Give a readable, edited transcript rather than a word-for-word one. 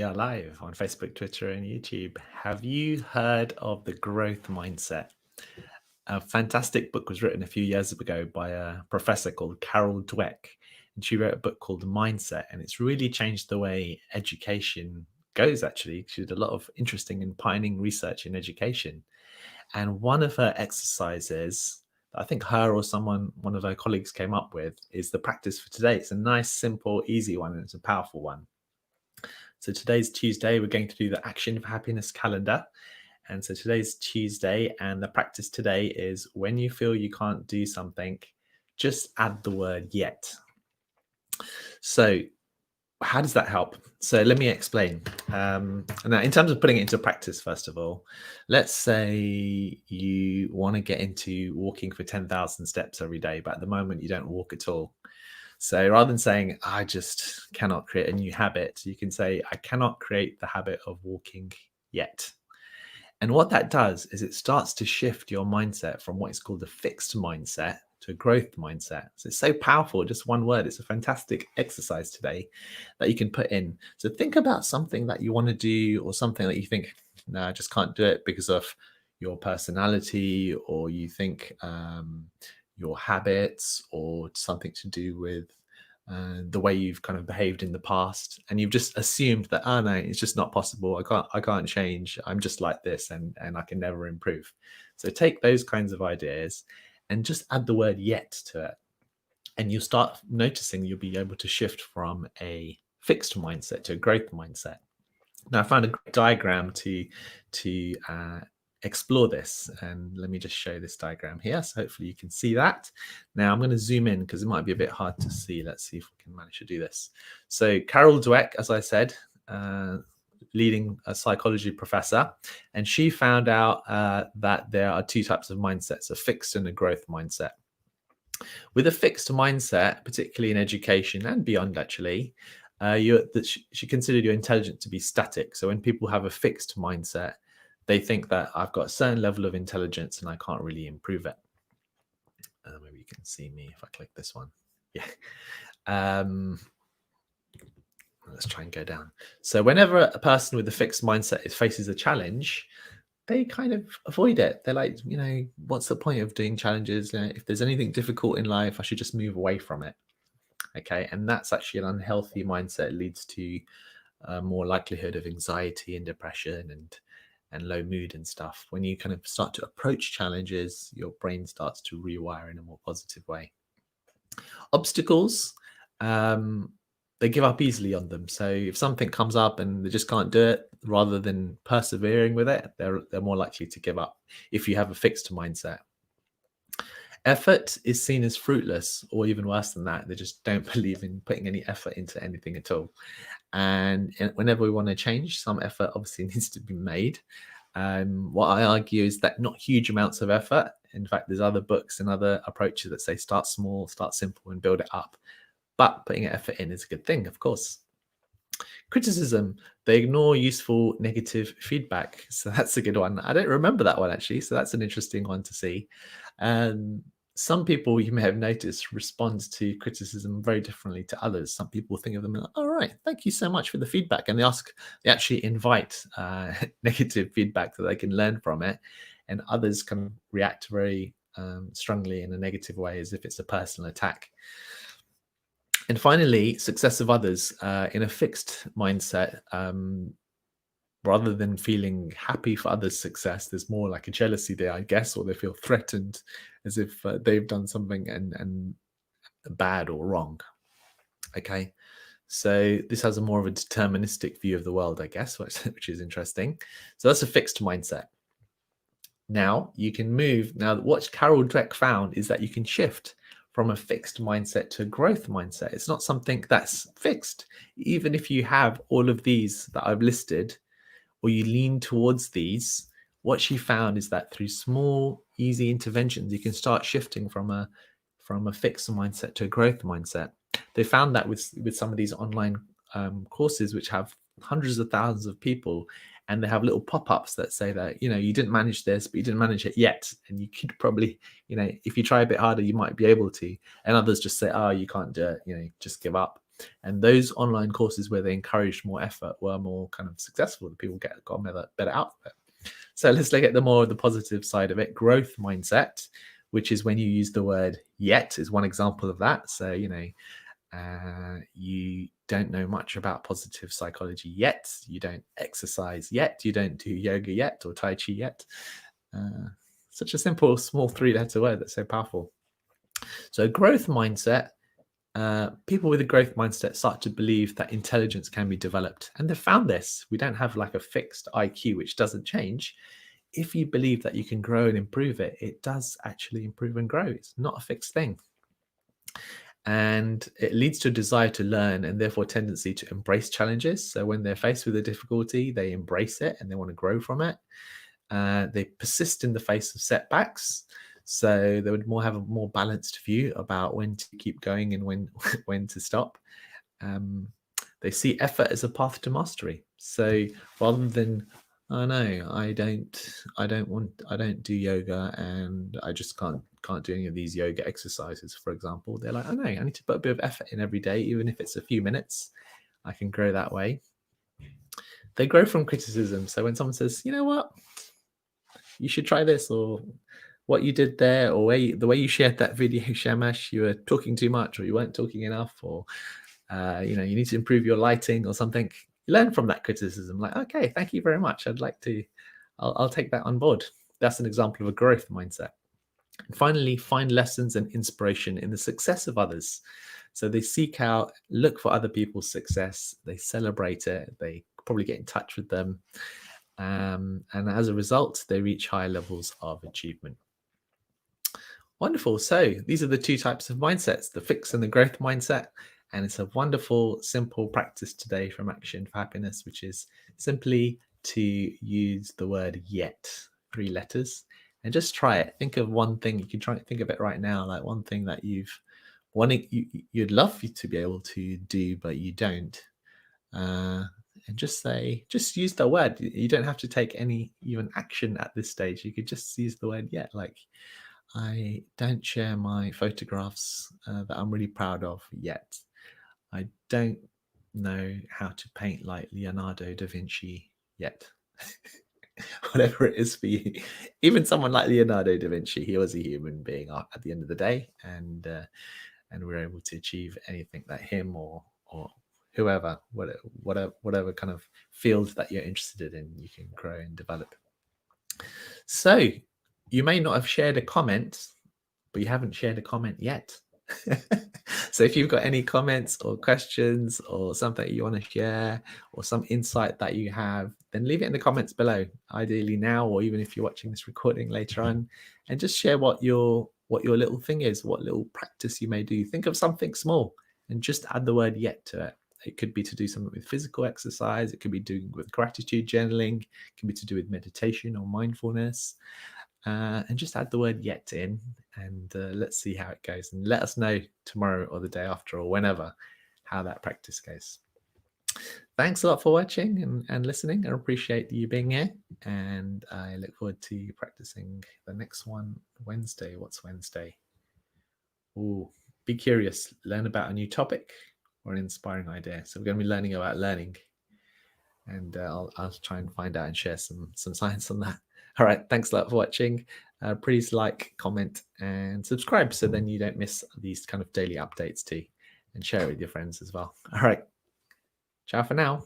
are live on Facebook, Twitter, and YouTube. Have you heard of the growth mindset? A fantastic book was written a few years ago by a professor called Carol Dweck, and she wrote a book called Mindset, and it's really changed the way education goes. Actually, she did a lot of interesting and pioneering research in education. And one of her exercises, I think her or one of her colleagues came up with, is the practice for today. It's a nice, simple, easy one, and it's a powerful one. So today's Tuesday, we're going to do the Action for Happiness calendar. And so today's Tuesday, and the practice today is when you feel you can't do something, just add the word yet. So how does that help? So let me explain. Now, in terms of putting it into practice, first of all, let's say you want to get into walking for 10,000 steps every day, but at the moment you don't walk at all. So rather than saying, I just cannot create a new habit, you can say, I cannot create the habit of walking yet. And what that does is it starts to shift your mindset from what is called a fixed mindset to a growth mindset. So it's so powerful, just one word. It's a fantastic exercise today that you can put in. So think about something that you want to do, or something that you think, no, I just can't do it because of your personality, or you think your habits, or something to do with the way you've kind of behaved in the past, and you've just assumed that, oh no, it's just not possible. I can't change. I'm just like this, and I can never improve. So take those kinds of ideas and just add the word yet to it, and you'll start noticing you'll be able to shift from a fixed mindset to a growth mindset. Now, I found a great diagram to explore this, and let me just show this diagram here, so hopefully you can see that. Now I'm going to zoom in because it might be a bit hard to see. Let's see if we can manage to do this. So Carol Dweck, as I said, leading a psychology professor, and she found out that there are two types of mindsets: a fixed and a growth mindset. With a fixed mindset, particularly in education and beyond, actually, she considered your intelligence to be static. So when people have a fixed mindset, they think that I've got a certain level of intelligence and I can't really improve it. Maybe you can see me if I click this one. Yeah. Let's try and go down. So whenever a person with a fixed mindset faces a challenge, they kind of avoid it. They're like, what's the point of doing challenges? If there's anything difficult in life, I should just move away from it. Okay. And that's actually an unhealthy mindset. It leads to more likelihood of anxiety and depression and low mood and stuff. When you kind of start to approach challenges, your brain starts to rewire in a more positive way. Obstacles, they give up easily on them. So if something comes up and they just can't do it, rather than persevering with it, they're more likely to give up if you have a fixed mindset. Effort is seen as fruitless, or even worse than that, they just don't believe in putting any effort into anything at all. And whenever we want to change, some effort obviously needs to be made. What I argue is that not huge amounts of effort. In fact, there's other books and other approaches that say start small, start simple, and build it up. But putting effort in is a good thing, of course. Criticism, they ignore useful negative feedback. So that's a good one. I don't remember that one, actually. So that's an interesting one to see. Some people, you may have noticed, respond to criticism very differently to others. Some people think of them, all right, thank you so much for the feedback. And they actually invite negative feedback that they can learn from it. And others can react very strongly in a negative way, as if it's a personal attack. And finally, success of others. In a fixed mindset, rather than feeling happy for others' success, there's more like a jealousy there, I guess, or they feel threatened, as if they've done something and bad or wrong. Okay, so this has a more of a deterministic view of the world, I guess, which is interesting. So that's a fixed mindset. Now you can move. Now what Carol Dweck found is that you can shift from a fixed mindset to a growth mindset. It's not something that's fixed. Even if you have all of these that I've listed, or you lean towards these, what she found is that through small, easy interventions, you can start shifting from a fixed mindset to a growth mindset. They found that with some of these online courses, which have hundreds of thousands of people, and they have little pop-ups that say that, you didn't manage this, but you didn't manage it yet. And you could probably, if you try a bit harder, you might be able to. And others just say, oh, you can't do it, just give up. And those online courses where they encouraged more effort were more kind of successful. The people got better out of it. So let's look at the positive side of it. Growth mindset, which is when you use the word yet, is one example of that. So, you don't know much about positive psychology yet. You don't exercise yet. You don't do yoga yet or Tai Chi yet. Such a simple, small 3-letter word that's so powerful. So growth mindset, people with a growth mindset start to believe that intelligence can be developed. And they've found this. We don't have like a fixed IQ, which doesn't change. If you believe that you can grow and improve it, it does actually improve and grow. It's not a fixed thing. And it leads to a desire to learn and therefore a tendency to embrace challenges. So when they're faced with a difficulty, they embrace it and they want to grow from it. They persist in the face of setbacks. So they would have a more balanced view about when to keep going and when to stop. They see effort as a path to mastery. So rather than, oh no, I don't do yoga and I just can't do any of these yoga exercises, for example, they're like, oh no, I need to put a bit of effort in every day, even if it's a few minutes. I can grow that way. They grow from criticism. So when someone says, you know what, you should try this, or what you did there, or the way you shared that video, Shamash, you were talking too much, or you weren't talking enough, or you need to improve your lighting or something. You learn from that criticism, like, okay, thank you very much. I'll take that on board. That's an example of a growth mindset. And finally, find lessons and inspiration in the success of others. So they seek out, look for other people's success, they celebrate it, they probably get in touch with them. And as a result, they reach higher levels of achievement. Wonderful. So these are the two types of mindsets, the fixed and the growth mindset. And it's a wonderful, simple practice today from Action for Happiness, which is simply to use the word yet, 3 letters, and just try it. Think of one thing. You can try and think of it right now, like one thing that you'd love to be able to do, but you don't. And just use the word. You don't have to take any even action at this stage. You could just use the word yet, like, I don't share my photographs that I'm really proud of yet. I don't know how to paint like Leonardo da Vinci yet. Whatever it is for you. Even someone like Leonardo da Vinci, he was a human being at the end of the day, and we're able to achieve anything that him or whoever, whatever kind of field that you're interested in, you can grow and develop. So you may not have shared a comment, but you haven't shared a comment yet. So if you've got any comments or questions or something you want to share or some insight that you have, then leave it in the comments below, ideally now, or even if you're watching this recording later on, and just share what your little thing is, what little practice you may do. Think of something small and just add the word yet to it. It could be to do something with physical exercise. It could be doing with gratitude journaling. It can be to do with meditation or mindfulness. And just add the word yet in, and let's see how it goes. And let us know tomorrow or the day after or whenever how that practice goes. Thanks a lot for watching and listening. I appreciate you being here. And I look forward to practicing the next one Wednesday. What's Wednesday? Oh, be curious. Learn about a new topic or an inspiring idea. So we're going to be learning about learning. And I'll try and find out and share some science on that. All right, thanks a lot for watching. Please like, comment, and subscribe so then you don't miss these kind of daily updates too. And share it with your friends as well. All right, ciao for now.